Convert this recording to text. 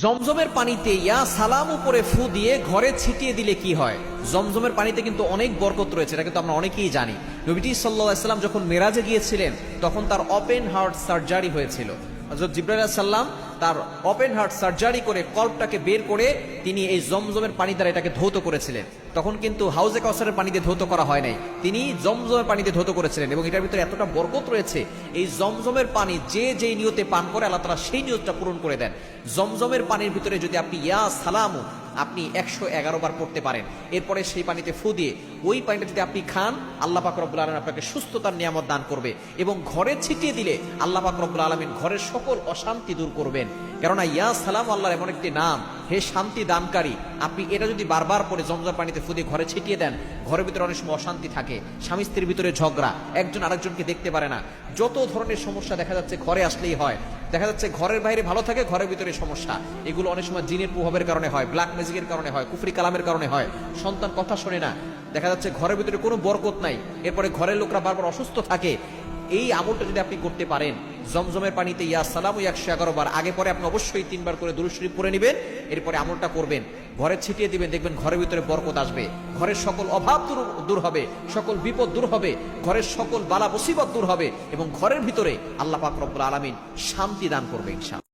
জমজমের পানিতে ইয়া সালাম উপরে ফু দিয়ে ঘরে ছিটিয়ে দিলে কি হয়? জমজমের পানিতে কিন্তু অনেক বরকত রয়েছে, এটা কিন্তু আমরা অনেকেই জানি। নবীজি সাল্লাল্লাহু আলাইহি সাল্লাম যখন মেরাজে গিয়েছিলেন তখন তার ওপেন হার্ট সার্জারি হয়েছিল। হযরত জিবরাইল আলাইহিস সালাম তার ওপেন হার্ট সার্জারি করে কল্পটাকে বের করে তিনি এই জমজমের পানি দ্বারা এটাকে ধৌত করেছিলেন। তখন কিন্তু হাউজে কাউসারের পানিতে ধৌত করা হয় নাই, তিনি জমজমের পানিতে ধৌত করেছিলেন। এবং এটার ভিতরে এতটা বরকত রয়েছে, এই জমজমের পানি যে যেই নিয়তে পান করে আল্লাহ তাআলা সেই নিয়তটা পূরণ করে দেন। জমজমের পানির ভিতরে যদি আপনি ইয়া সালামু আপনি 111 বার পড়তে পারেন, এরপরে সেই পানিতে ফু দিয়ে ওই পানিটা যদি আপনি খান, আল্লাহ পাক রব্বুল আলামিন আপনাকে সুস্থতার নিয়ামত দান করবে। এবং ঘরে ছিটিয়ে দিলে আল্লাহ পাক রব্বুল আলামিন ঘরের সকল অশান্তি দূর করবেন। কেননা ইয়া সালাম আল্লাহর এমন একটি নাম, হে শান্তি দানকারী। আপনি এটা যদি বারবার পরে জমজম পানিতে ফু দিয়ে ঘরে ছিটিয়ে দেন, ঘরের ভিতরে অনেক সময় অশান্তি থাকে, স্বামী স্ত্রীর ভিতরে ঝগড়া, একজন আরেকজনকে দেখতে পারে না, যত ধরনের সমস্যা দেখা যাচ্ছে ঘরে আসলেই হয়। দেখা যাচ্ছে ঘরের বাইরে ভালো থাকে, ঘরের ভিতরে সমস্যা। এগুলো অনেক সময় জিনের প্রভাবের কারণে হয়, ব্ল্যাক ম্যাজিকের কারণে হয়, কুফরি কালামের কারণে হয়, সন্তান কথা শোনে না, দেখা যাচ্ছে ঘরের ভিতরে কোনো বরকত নাই, এরপরে ঘরের লোকরা বারবার অসুস্থ থাকে। এই আমলটা যদি আপনি করতে পারেন, জমজমের পানিতে ইয়া সালামু 111 বার, আগে পরে আপনি অবশ্যই 3 বার করে দুরূদ শরীফ পড়ে নেবেন, এরপরে আমলটা করবেন, ঘরে ছিটিয়ে দিবেন, দেখবেন ঘরের ভিতরে বরকত আসবে, ঘরের সকল অভাব দূর হবে, সকল বিপদ দূর হবে, ঘরের সকল বালা মুসিবত দূর হবে, এবং ঘরের ভিতরে আল্লাহ পাক রব্বুল আলামিন শান্তি দান করবে ইনশাআল্লাহ।